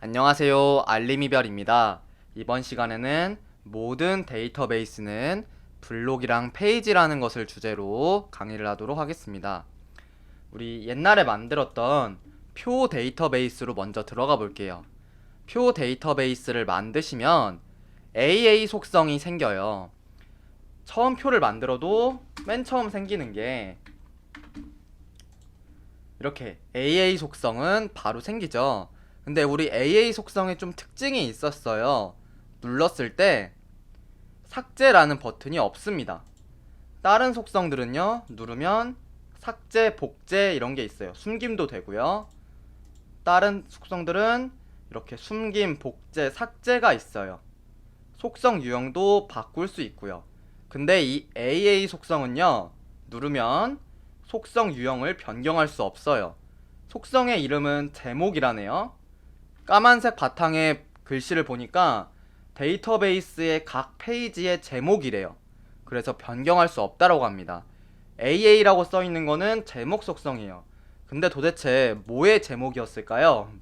안녕하세요. 알림이별입니다. 이번 시간에는 모든 데이터베이스는 블록이랑 페이지라는 것을 주제로 강의를 하도록 하겠습니다. 우리 옛날에 만들었던 표 데이터베이스로 먼저 들어가 볼게요. 표 데이터베이스를 만드시면 AA 속성이 생겨요. 처음 표를 만들어도 맨 처음 생기는 게 이렇게 AA 속성은 바로 생기죠. 근데 우리 AA 속성에 좀 특징이 있었어요. 눌렀을 때 삭제라는 버튼이 없습니다. 다른 속성들은요, 누르면 삭제, 복제 이런 게 있어요. 숨김도 되고요. 다른 속성들은 이렇게 숨김, 복제, 삭제가 있어요. 속성 유형도 바꿀 수 있고요. 근데 이 AA 속성은요, 누르면 속성 유형을 변경할 수 없어요. 속성의 이름은 제목이라네요. 까만색 바탕에 글씨를 보니까 데이터베이스의 각 페이지의 제목이래요. 그래서 변경할 수 없다라고 합니다. AA라고 써있는 거는 제목 속성이에요. 근데 도대체 뭐의 제목이었을까요?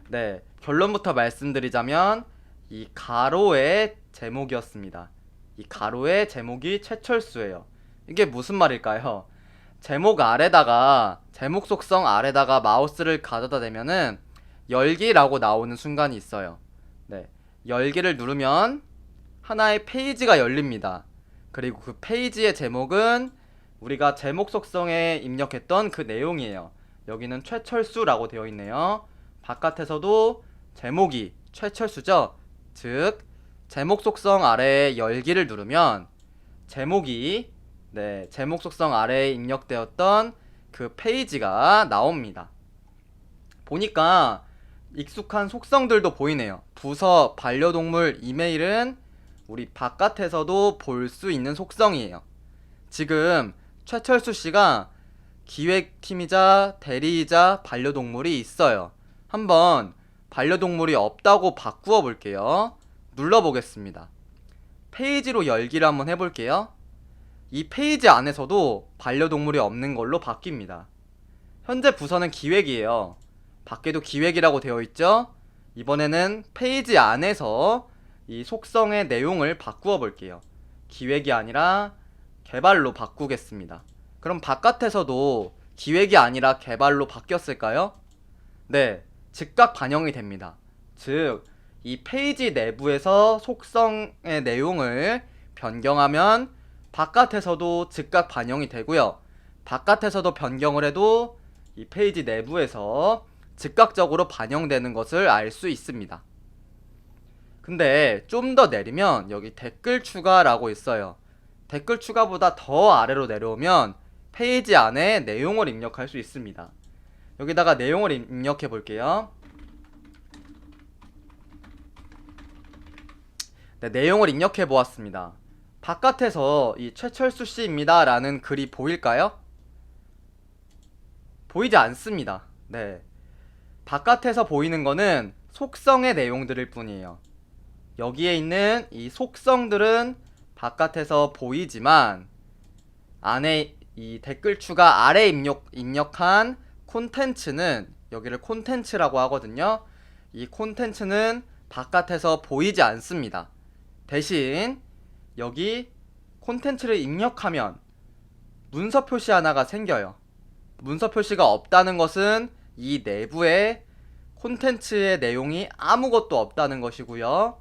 네, 결론부터 말씀드리자면 이 가로의 제목이었습니다. 이 가로의 제목이 최철수예요. 이게 무슨 말일까요? 제목 아래다가 제목 속성 아래다가 마우스를 가져다 대면은 열기라고 나오는 순간이 있어요. 네, 열기를 누르면 하나의 페이지가 열립니다. 그리고 그 페이지의 제목은 우리가 제목 속성에 입력했던 그 내용이에요. 여기는 최철수라고 되어 있네요. 바깥에서도 제목이 최철수죠. 즉 제목 속성 아래에 열기를 누르면 제목이 제목 속성 아래에 입력되었던 그 페이지가 나옵니다. 보니까 익숙한 속성들도 보이네요. 부서, 반려동물, 이메일은 우리 바깥에서도 볼 수 있는 속성이에요. 지금 최철수 씨가 기획팀이자 대리이자 반려동물이 있어요. 한번 반려동물이 없다고 바꾸어 볼게요. 눌러보겠습니다. 페이지로 열기를 한번 해볼게요. 이 페이지 안에서도 반려동물이 없는 걸로 바뀝니다. 현재 부서는 기획이에요. 밖에도 기획이라고 되어 있죠? 이번에는 페이지 안에서 이 속성의 내용을 바꾸어 볼게요. 기획이 아니라 개발로 바꾸겠습니다. 그럼 바깥에서도 기획이 아니라 개발로 바뀌었을까요? 네, 즉각 반영이 됩니다. 즉, 이 페이지 내부에서 속성의 내용을 변경하면 바깥에서도 즉각 반영이 되고요. 바깥에서도 변경을 해도 이 페이지 내부에서 즉각적으로 반영되는 것을 알 수 있습니다. 근데 좀 더 내리면 여기 댓글 추가라고 있어요. 댓글 추가보다 더 아래로 내려오면 페이지 안에 내용을 입력할 수 있습니다. 여기다가 내용을 입력해 볼게요. 네, 내용을 입력해 보았습니다. 바깥에서 이 최철수 씨입니다 라는 글이 보일까요? 보이지 않습니다. 네, 바깥에서 보이는 거는 속성의 내용들일 뿐이에요. 여기에 있는 이 속성들은 바깥에서 보이지만 안에 이 댓글 추가 아래 입력한 콘텐츠는 여기를 콘텐츠라고 하거든요. 이 콘텐츠는 바깥에서 보이지 않습니다. 대신 여기 콘텐츠를 입력하면 문서 표시 하나가 생겨요. 문서 표시가 없다는 것은 이 내부에 콘텐츠의 내용이 아무것도 없다는 것이고요.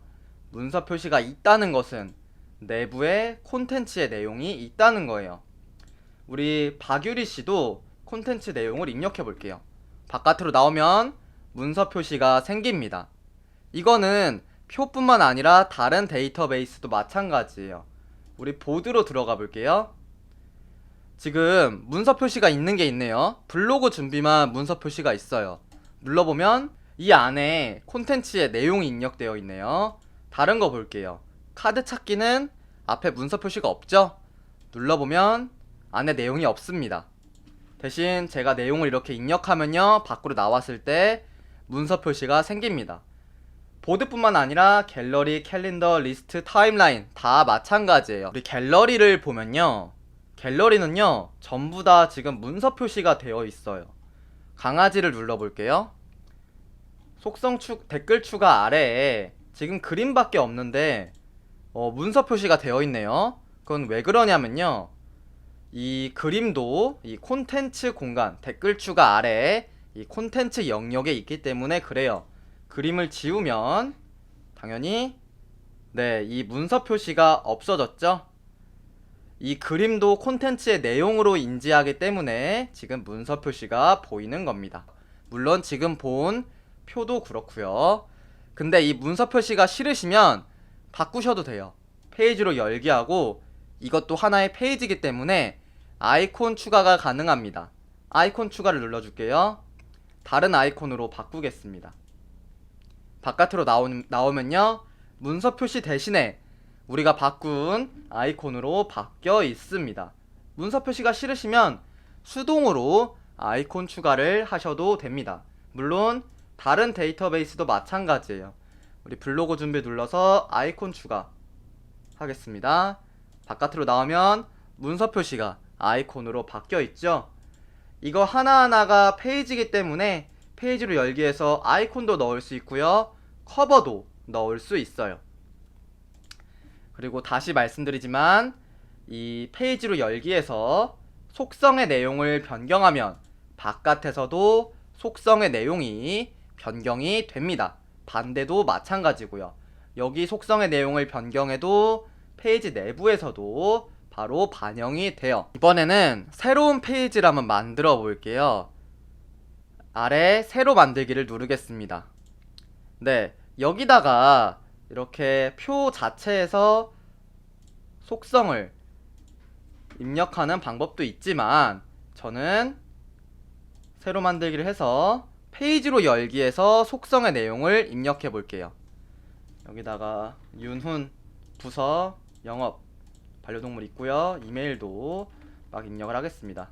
문서 표시가 있다는 것은 내부에 콘텐츠의 내용이 있다는 거예요. 우리 박유리 씨도 콘텐츠 내용을 입력해 볼게요. 바깥으로 나오면 문서 표시가 생깁니다. 이거는 표뿐만 아니라 다른 데이터베이스도 마찬가지예요. 우리 보드로 들어가 볼게요. 지금 문서 표시가 있는 게 있네요. 블로그 준비만 문서 표시가 있어요. 눌러보면 이 안에 콘텐츠의 내용이 입력되어 있네요. 다른 거 볼게요. 카드 찾기는 앞에 문서 표시가 없죠? 눌러보면 안에 내용이 없습니다. 대신 제가 내용을 이렇게 입력하면요, 밖으로 나왔을 때 문서 표시가 생깁니다. 보드뿐만 아니라 갤러리, 캘린더, 리스트, 타임라인 다 마찬가지예요. 우리 갤러리를 보면요, 갤러리는요 전부 다 지금 문서 표시가 되어 있어요. 강아지를 눌러볼게요. 댓글 추가 아래에 지금 그림밖에 없는데 문서 표시가 되어 있네요. 그건 왜 그러냐면요, 이 그림도 이 콘텐츠 공간 댓글 추가 아래에 이 콘텐츠 영역에 있기 때문에 그래요. 그림을 지우면 당연히 이 문서 표시가 없어졌죠. 이 그림도 콘텐츠의 내용으로 인지하기 때문에 지금 문서 표시가 보이는 겁니다. 물론 지금 본 표도 그렇고요. 근데 이 문서 표시가 싫으시면 바꾸셔도 돼요. 페이지로 열기 하고, 이것도 하나의 페이지이기 때문에 아이콘 추가가 가능합니다. 아이콘 추가를 눌러줄게요. 다른 아이콘으로 바꾸겠습니다. 바깥으로 나오면요, 문서 표시 대신에 우리가 바꾼 아이콘으로 바뀌어 있습니다. 문서 표시가 싫으시면 수동으로 아이콘 추가를 하셔도 됩니다. 물론 다른 데이터베이스도 마찬가지예요. 우리 블로그 준비 눌러서 아이콘 추가 하겠습니다. 바깥으로 나오면 문서 표시가 아이콘으로 바뀌어 있죠. 이거 하나하나가 페이지이기 때문에 페이지로 열기해서 아이콘도 넣을 수 있고요, 커버도 넣을 수 있어요. 그리고 다시 말씀드리지만 이 페이지로 열기에서 속성의 내용을 변경하면 바깥에서도 속성의 내용이 변경이 됩니다. 반대도 마찬가지고요. 여기 속성의 내용을 변경해도 페이지 내부에서도 바로 반영이 돼요. 이번에는 새로운 페이지를 한번 만들어 볼게요. 아래 새로 만들기를 누르겠습니다. 여기다가 이렇게 표 자체에서 속성을 입력하는 방법도 있지만, 저는 새로 만들기를 해서 페이지로 열기에서 속성의 내용을 입력해 볼게요. 여기다가 윤훈 부서 영업 반려동물 있고요, 이메일도 막 입력을 하겠습니다.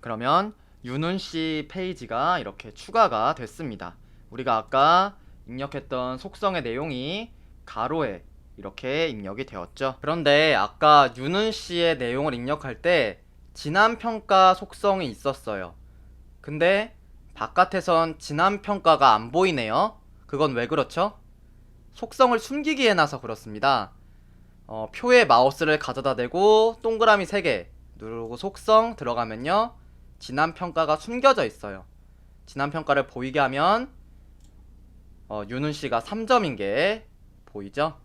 그러면 윤훈씨 페이지가 이렇게 추가가 됐습니다. 우리가 아까 입력했던 속성의 내용이 가로에 이렇게 입력이 되었죠. 그런데 아까 윤훈씨의 내용을 입력할 때 지난평가 속성이 있었어요. 근데 바깥에선 지난평가가 안 보이네요. 그건 왜 그렇죠? 속성을 숨기기 해놔서 그렇습니다. 표에 마우스를 가져다 대고 동그라미 3개 누르고 속성 들어가면요, 지난평가가 숨겨져 있어요. 지난평가를 보이게 하면 윤훈씨가 3점인 게 보이죠?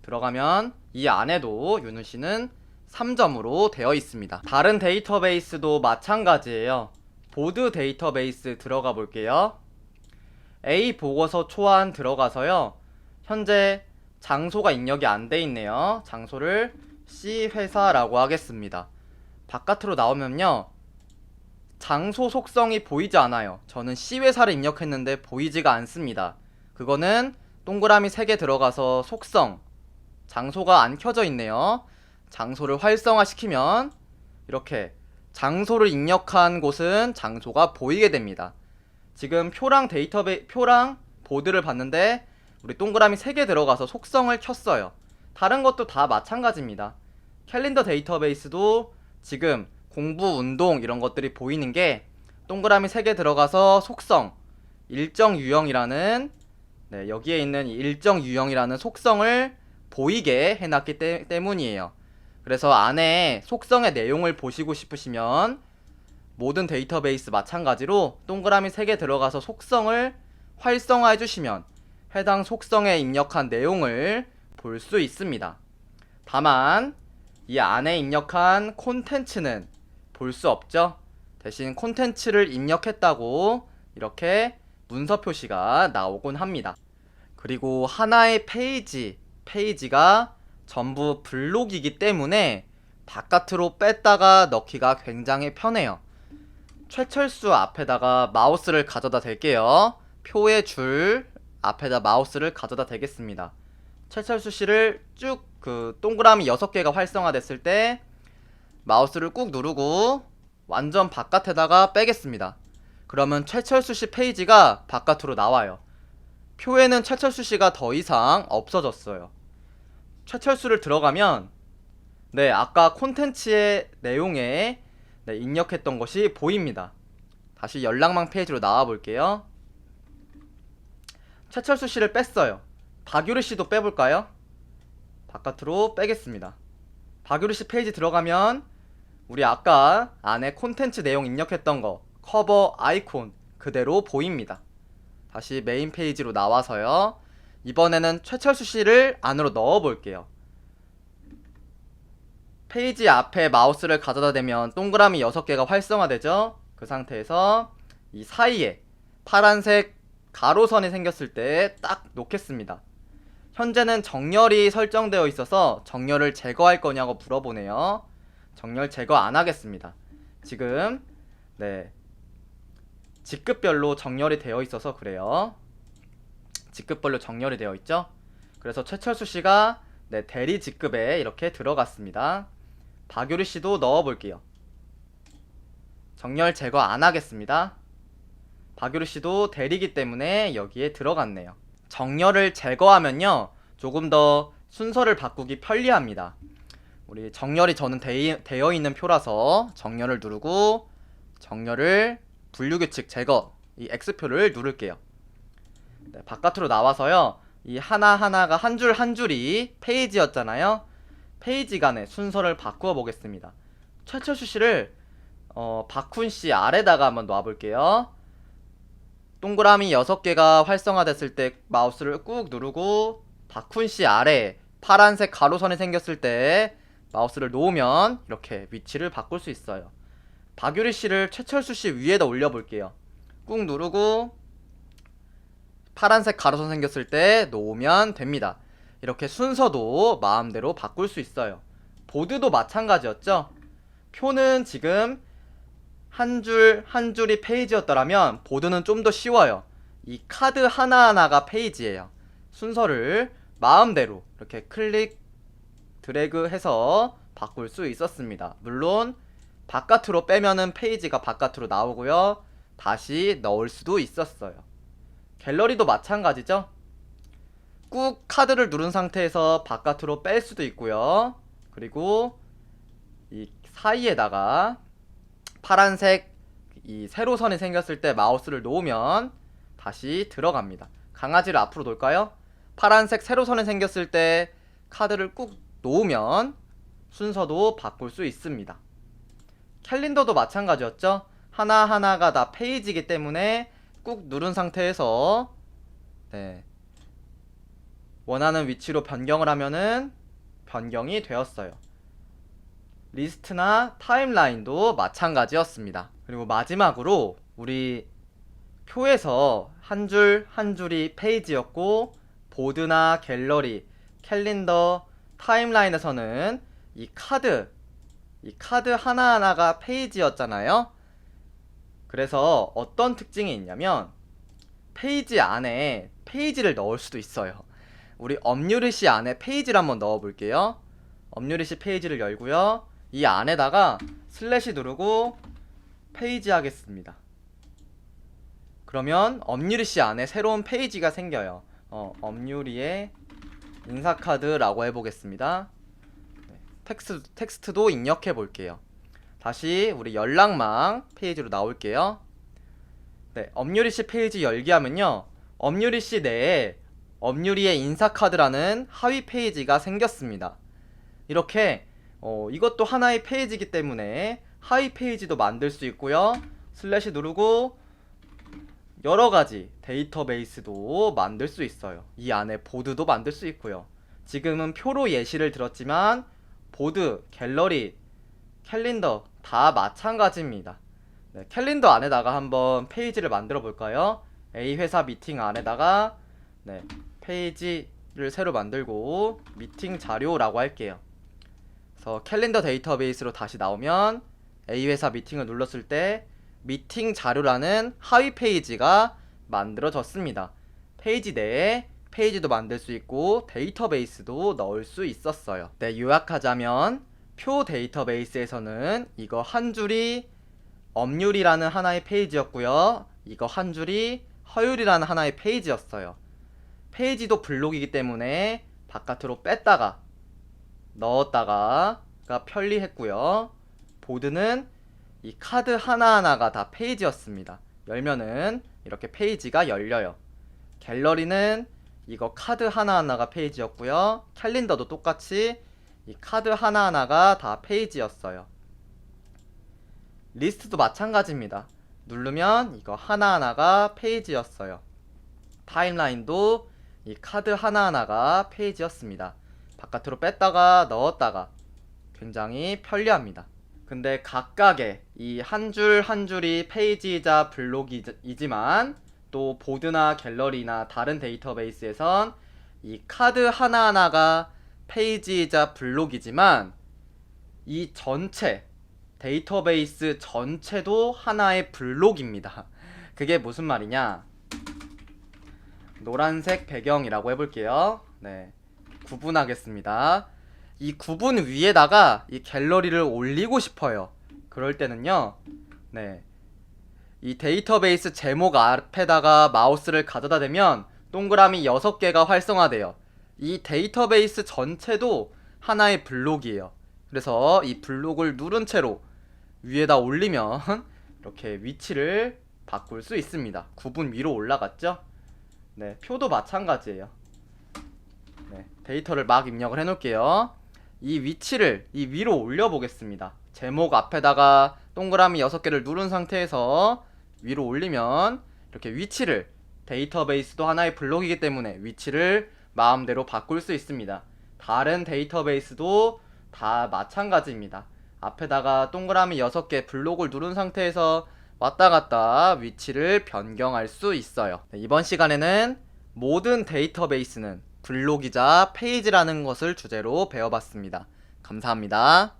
들어가면 이 안에도 윤훈씨는 3점으로 되어 있습니다. 다른 데이터베이스도 마찬가지예요. 보드 데이터베이스 들어가 볼게요. A 보고서 초안 들어가서요, 현재 장소가 입력이 안 돼 있네요. 장소를 C 회사라고 하겠습니다. 바깥으로 나오면요, 장소 속성이 보이지 않아요. 저는 C 회사를 입력했는데 보이지가 않습니다. 그거는 동그라미 3개 들어가서 속성, 장소가 안 켜져 있네요. 장소를 활성화시키면 이렇게 장소를 입력한 곳은 장소가 보이게 됩니다. 지금 표랑 보드를 봤는데 우리 동그라미 3개 들어가서 속성을 켰어요. 다른 것도 다 마찬가지입니다. 캘린더 데이터베이스도 지금 공부, 운동 이런 것들이 보이는 게 동그라미 3개 들어가서 속성, 일정 유형이라는 여기에 있는 일정 유형이라는 속성을 보이게 해놨기 때문이에요. 그래서 안에 속성의 내용을 보시고 싶으시면 모든 데이터베이스 마찬가지로 동그라미 3개 들어가서 속성을 활성화해 주시면 해당 속성에 입력한 내용을 볼 수 있습니다. 다만 이 안에 입력한 콘텐츠는 볼 수 없죠. 대신 콘텐츠를 입력했다고 이렇게 문서 표시가 나오곤 합니다. 그리고 하나의 페이지가 전부 블록이기 때문에 바깥으로 뺐다가 넣기가 굉장히 편해요. 최철수 앞에다가 마우스를 가져다 댈게요. 표의 줄 앞에다 마우스를 가져다 대겠습니다. 최철수 씨를 쭉 동그라미 6개가 활성화됐을 때 마우스를 꾹 누르고 완전 바깥에다가 빼겠습니다. 그러면 최철수 씨 페이지가 바깥으로 나와요. 표에는 최철수 씨가 더 이상 없어졌어요. 최철수를 들어가면 아까 콘텐츠의 내용에 입력했던 것이 보입니다. 다시 연락망 페이지로 나와 볼게요. 최철수 씨를 뺐어요. 박유리 씨도 빼볼까요? 바깥으로 빼겠습니다. 박유리 씨 페이지 들어가면 우리 아까 안에 콘텐츠 내용 입력했던 거 커버 아이콘 그대로 보입니다. 다시 메인 페이지로 나와서요. 이번에는 최철수 씨를 안으로 넣어 볼게요. 페이지 앞에 마우스를 가져다 대면 동그라미 6개가 활성화되죠. 그 상태에서 이 사이에 파란색 가로선이 생겼을 때 딱 놓겠습니다. 현재는 정렬이 설정되어 있어서 정렬을 제거할 거냐고 물어보네요. 정렬 제거 안 하겠습니다. 지금 직급별로 정렬이 되어 있어서 그래요. 직급별로 정렬이 되어 있죠. 그래서 최철수 씨가 대리 직급에 이렇게 들어갔습니다. 박유리 씨도 넣어 볼게요. 정렬 제거 안 하겠습니다. 박유리 씨도 대리기 때문에 여기에 들어갔네요. 정렬을 제거하면요 조금 더 순서를 바꾸기 편리합니다. 우리 정렬이 저는 되어 있는 표라서 정렬을 누르고 정렬을 분류규칙 제거 이 X표를 누를게요. 바깥으로 나와서요 이 하나하나가 한 줄 한 줄이 페이지였잖아요. 페이지 간의 순서를 바꾸어 보겠습니다. 최철수 씨를 박훈 씨 아래다가 한번 놔 볼게요. 동그라미 6개가 활성화됐을 때 마우스를 꾹 누르고 박훈 씨 아래 파란색 가로선이 생겼을 때 마우스를 놓으면 이렇게 위치를 바꿀 수 있어요. 박유리 씨를 최철수 씨 위에다 올려 볼게요. 꾹 누르고 파란색 가로선 생겼을 때 놓으면 됩니다. 이렇게 순서도 마음대로 바꿀 수 있어요. 보드도 마찬가지였죠. 표는 지금 한 줄 한 줄이 페이지였더라면 보드는 좀 더 쉬워요. 이 카드 하나하나가 페이지예요. 순서를 마음대로 이렇게 클릭 드래그 해서 바꿀 수 있었습니다. 물론 바깥으로 빼면은 페이지가 바깥으로 나오고요. 다시 넣을 수도 있었어요. 갤러리도 마찬가지죠. 꾹 카드를 누른 상태에서 바깥으로 뺄 수도 있고요. 그리고 이 사이에다가 파란색 이 세로선이 생겼을 때 마우스를 놓으면 다시 들어갑니다. 강아지를 앞으로 놓을까요? 파란색 세로선이 생겼을 때 카드를 꾹 놓으면 순서도 바꿀 수 있습니다. 캘린더도 마찬가지였죠. 하나하나가 다 페이지이기 때문에 꾹 누른 상태에서 원하는 위치로 변경을 하면은 변경이 되었어요. 리스트나 타임라인도 마찬가지였습니다. 그리고 마지막으로 우리 표에서 한 줄 한 줄이 페이지였고 보드나 갤러리, 캘린더, 타임라인에서는 이 카드 하나하나가 페이지였잖아요. 그래서 어떤 특징이 있냐면 페이지 안에 페이지를 넣을 수도 있어요. 우리 엄유리 씨 안에 페이지를 한번 넣어 볼게요. 엄유리 씨 페이지를 열고요. 이 안에다가 슬래시 누르고 페이지 하겠습니다. 그러면 엄유리 씨 안에 새로운 페이지가 생겨요. 엄유리의 인사카드라고 해보겠습니다. 텍스트도 입력해 볼게요. 다시 우리 연락망 페이지로 나올게요. 엄유리 씨 페이지 열기 하면요. 엄유리 씨 내에 엄유리의 인사카드라는 하위 페이지가 생겼습니다. 이렇게 이것도 하나의 페이지이기 때문에 하위 페이지도 만들 수 있고요. 슬래시 누르고 여러가지 데이터베이스도 만들 수 있어요. 이 안에 보드도 만들 수 있고요. 지금은 표로 예시를 들었지만 보드, 갤러리, 캘린더 다 마찬가지입니다. 캘린더 안에다가 한번 페이지를 만들어 볼까요? A회사 미팅 안에다가 페이지를 새로 만들고 미팅 자료라고 할게요. 그래서 캘린더 데이터베이스로 다시 나오면 A회사 미팅을 눌렀을 때 미팅 자료라는 하위 페이지가 만들어졌습니다. 페이지 내에 페이지도 만들 수 있고 데이터베이스도 넣을 수 있었어요. 요약하자면 표 데이터베이스에서는 이거 한 줄이 엄률이라는 하나의 페이지였고요. 이거 한 줄이 허율이라는 하나의 페이지였어요. 페이지도 블록이기 때문에 바깥으로 뺐다가 넣었다가가 편리했고요. 보드는 이 카드 하나하나가 다 페이지였습니다. 열면은 이렇게 페이지가 열려요. 갤러리는 이거 카드 하나하나가 페이지였고요. 캘린더도 똑같이 이 카드 하나하나가 다 페이지였어요. 리스트도 마찬가지입니다. 누르면 이거 하나하나가 페이지였어요. 타임라인도 이 카드 하나하나가 페이지였습니다. 바깥으로 뺐다가 넣었다가 굉장히 편리합니다. 근데 각각의 이 한 줄 한 줄이 페이지이자 블록이지만 또 보드나 갤러리나 다른 데이터베이스에선 이 카드 하나하나가 페이지이자 블록이지만 이 전체 데이터베이스 전체도 하나의 블록입니다. 그게 무슨 말이냐? 노란색 배경이라고 해볼게요. 네, 구분하겠습니다. 이 구분 위에다가 이 갤러리를 올리고 싶어요. 그럴 때는요, 네, 이 데이터베이스 제목 앞에다가 마우스를 가져다 대면 동그라미 6개가 활성화돼요. 이 데이터베이스 전체도 하나의 블록이에요. 그래서 이 블록을 누른 채로 위에다 올리면 이렇게 위치를 바꿀 수 있습니다. 구분 위로 올라갔죠? 네, 표도 마찬가지예요. 네, 데이터를 막 입력을 해놓을게요. 이 위치를 이 위로 올려 보겠습니다. 제목 앞에다가 동그라미 6개를 누른 상태에서 위로 올리면 이렇게 위치를, 데이터베이스도 하나의 블록이기 때문에 위치를 마음대로 바꿀 수 있습니다. 다른 데이터베이스도 다 마찬가지입니다. 앞에다가 동그라미 6개 블록을 누른 상태에서 왔다 갔다 위치를 변경할 수 있어요. 네, 이번 시간에는 모든 데이터베이스는 블록이자 페이지라는 것을 주제로 배워봤습니다. 감사합니다.